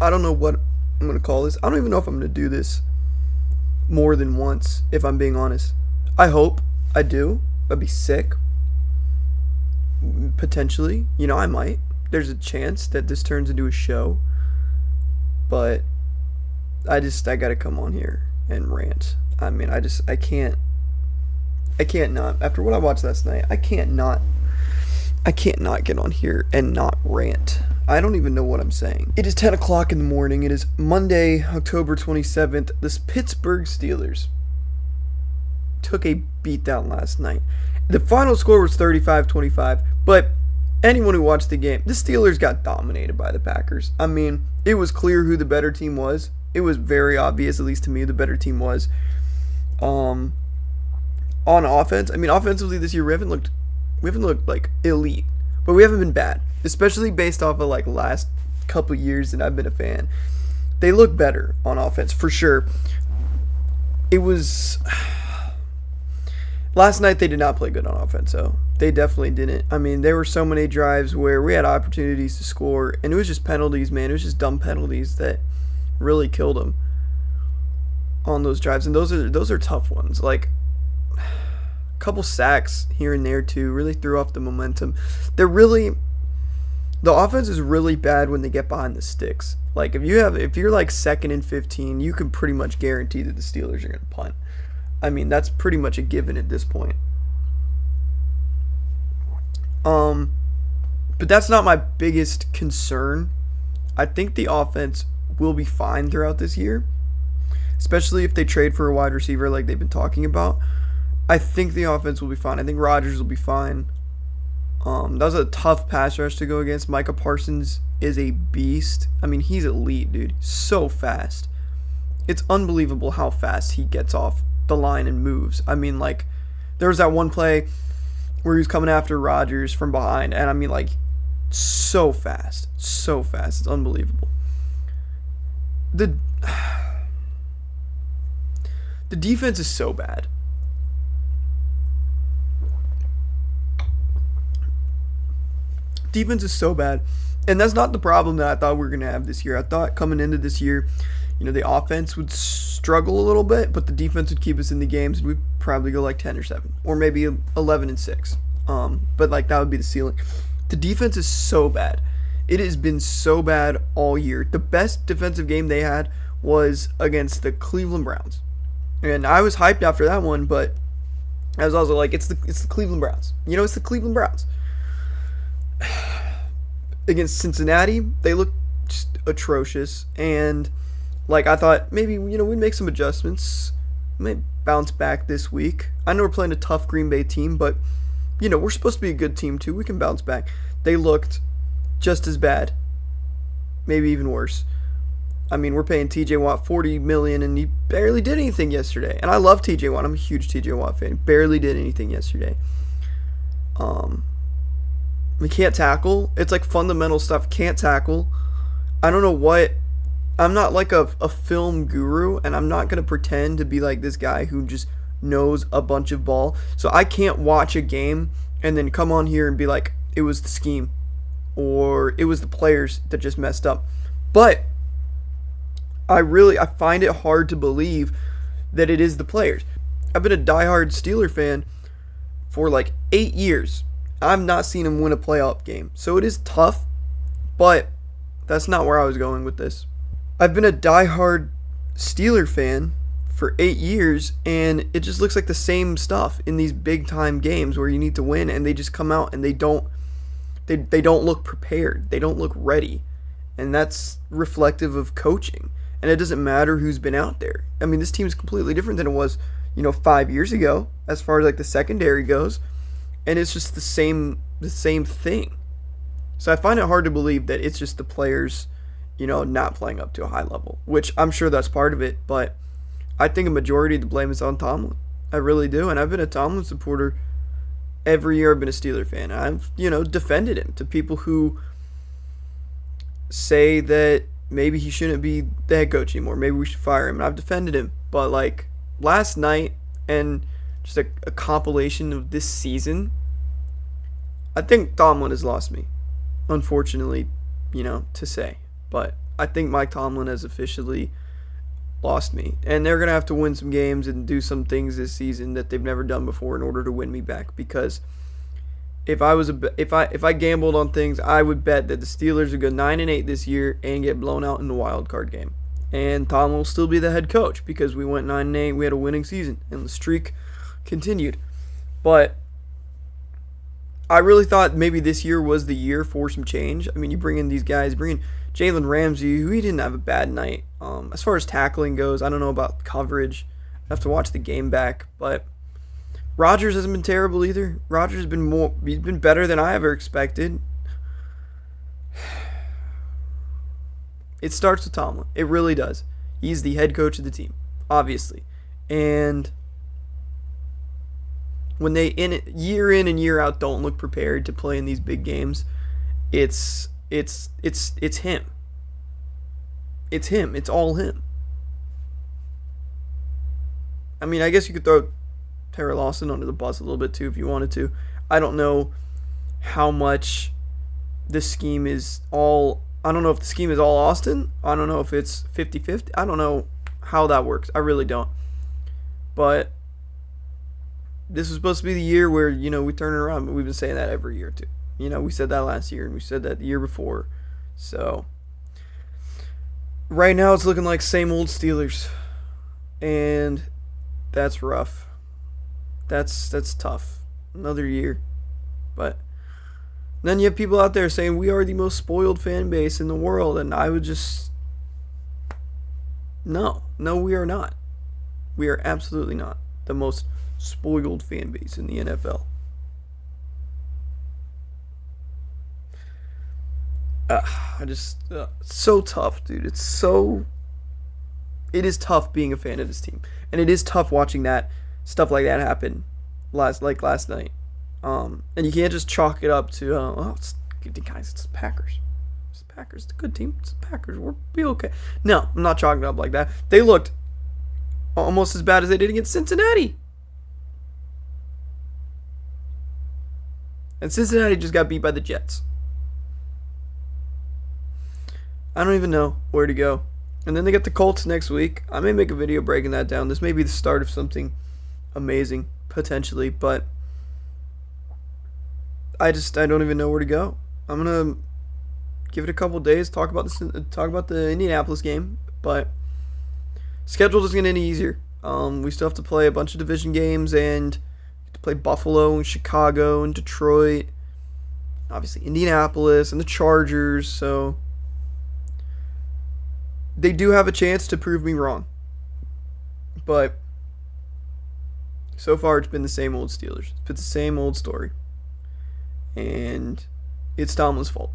I don't know what I'm going to call this. I don't even know if I'm going to do this more than once, if I'm being honest. I hope I do. I'd be sick. Potentially. I might. There's a chance that this turns into a show. But I gotta come on here and rant. I can't not. After what I watched last night, I can't not get on here and not rant. I don't even know what I'm saying. It is 10 o'clock in the morning. It is Monday, October 27th. This Pittsburgh Steelers took a beatdown last night. The final score was 35-25, but anyone who watched the game, the Steelers got dominated by the Packers. It was clear who the better team was. It was very obvious, at least to me, the better team was. On offense, offensively this year we haven't looked like elite, but we haven't been bad, especially based off of like last couple years that I've been a fan. They look better on offense for sure. It was last night they did not play good on offense, though. They definitely didn't. There were so many drives where we had opportunities to score, and it was just penalties, man. It was just dumb penalties that really killed them on those drives, and those are tough ones. Like a couple sacks here and there too really threw off the momentum. The offense is really bad when they get behind the sticks. Like if you're like 2nd and 15, you can pretty much guarantee that the Steelers are going to punt. That's pretty much a given at this point. But that's not my biggest concern. I think the offense will be fine throughout this year, especially if they trade for a wide receiver like they've been talking about. I think the offense will be fine. I think Rodgers will be fine. That was a tough pass rush to go against. Micah Parsons is a beast. He's elite, dude. So fast. It's unbelievable how fast he gets off the line and moves. There was that one play where he was coming after Rodgers from behind, and so fast. So fast. It's unbelievable. The defense is so bad. Defense is so bad. And that's not the problem that I thought we were going to have this year. I thought coming into this year, the offense would struggle a little bit, but the defense would keep us in the games, and we'd probably go like 10 or 7, or maybe 11 and 6. But that would be the ceiling. The defense is so bad. It has been so bad all year. The best defensive game they had was against the Cleveland Browns. And I was hyped after that one, but I was also like, it's the Cleveland Browns. It's the Cleveland Browns. Against Cincinnati, they looked just atrocious. And I thought maybe, we'd make some adjustments. We might bounce back this week. I know we're playing a tough Green Bay team, but, we're supposed to be a good team too. We can bounce back. They looked just as bad, maybe even worse. We're paying TJ Watt $40 million, and he barely did anything yesterday. And I love TJ Watt. I'm a huge TJ Watt fan. Barely did anything yesterday. We can't tackle. It's like fundamental stuff. Can't tackle. I don't know what. I'm not like a film guru, and I'm not gonna pretend to be like this guy who just knows a bunch of ball. So I can't watch a game and then come on here and be like, it was the scheme, or it was the players that just messed up. But I find it hard to believe that it is the players. I've been a diehard Steeler fan for like 8 years. I've not seen him win a playoff game. So it is tough, but that's not where I was going with this. I've been a diehard Steeler fan for 8 years, and it just looks like the same stuff in these big time games where you need to win, and they just come out and they don't look prepared. They don't look ready. And that's reflective of coaching. And it doesn't matter who's been out there. This team is completely different than it was, 5 years ago as far as like the secondary goes. And it's just the same thing. So I find it hard to believe that it's just the players, not playing up to a high level, which I'm sure that's part of it, but I think a majority of the blame is on Tomlin. I really do. And I've been a Tomlin supporter every year I've been a Steeler fan. I've, defended him to people who say that maybe he shouldn't be the head coach anymore. Maybe we should fire him. And I've defended him. But last night and just a compilation of this season, I think Tomlin has lost me, unfortunately, to say. But I think Mike Tomlin has officially lost me, and they're gonna have to win some games and do some things this season that they've never done before in order to win me back. Because if I gambled on things, I would bet that the Steelers would go 9-8 this year and get blown out in the wild card game. And Tomlin will still be the head coach because we went 9-8, we had a winning season, and the streak continued. But I really thought maybe this year was the year for some change. I mean, you bring in these guys, bring in Jalen Ramsey, who he didn't have a bad night. As far as tackling goes, I don't know about coverage. I have to watch the game back, but Rodgers hasn't been terrible either. Rodgers has been he's been better than I ever expected. It starts with Tomlin. It really does. He's the head coach of the team, obviously. And when they year in and year out don't look prepared to play in these big games, it's him. It's him. It's all him. I mean, I guess you could throw Terry Lawson under the bus a little bit too if you wanted to. I don't know how much this scheme is all. I don't know if the scheme is all Austin. I don't know if it's 50-50. I don't know how that works. I really don't. But this was supposed to be the year where, we turn it around. But we've been saying that every year too. We said that last year and we said that the year before. So right now it's looking like same old Steelers. And that's rough. That's tough. Another year. But then you have people out there saying we are the most spoiled fan base in the world, and I would just no, we are not. We are absolutely not the most spoiled fan base in the NFL. So tough, dude. It is tough being a fan of this team, and it is tough watching that stuff like that happen last night. And you can't just chalk it up to it's guys, it's the Packers. It's the Packers. It's a good team. It's the Packers. We'll be okay. No, I'm not chalking it up like that. They looked almost as bad as they did against Cincinnati. And Cincinnati just got beat by the Jets. I don't even know where to go. And then they get the Colts next week. I may make a video breaking that down. This may be the start of something amazing, potentially, but I don't even know where to go. I'm gonna give it a couple days, talk about the Indianapolis game, but schedule doesn't get any easier. We still have to play a bunch of division games and to play Buffalo and Chicago and Detroit, obviously Indianapolis and the Chargers. So they do have a chance to prove me wrong, but so far it's been the same old Steelers. It's been the same old story. And it's Tomlin's fault.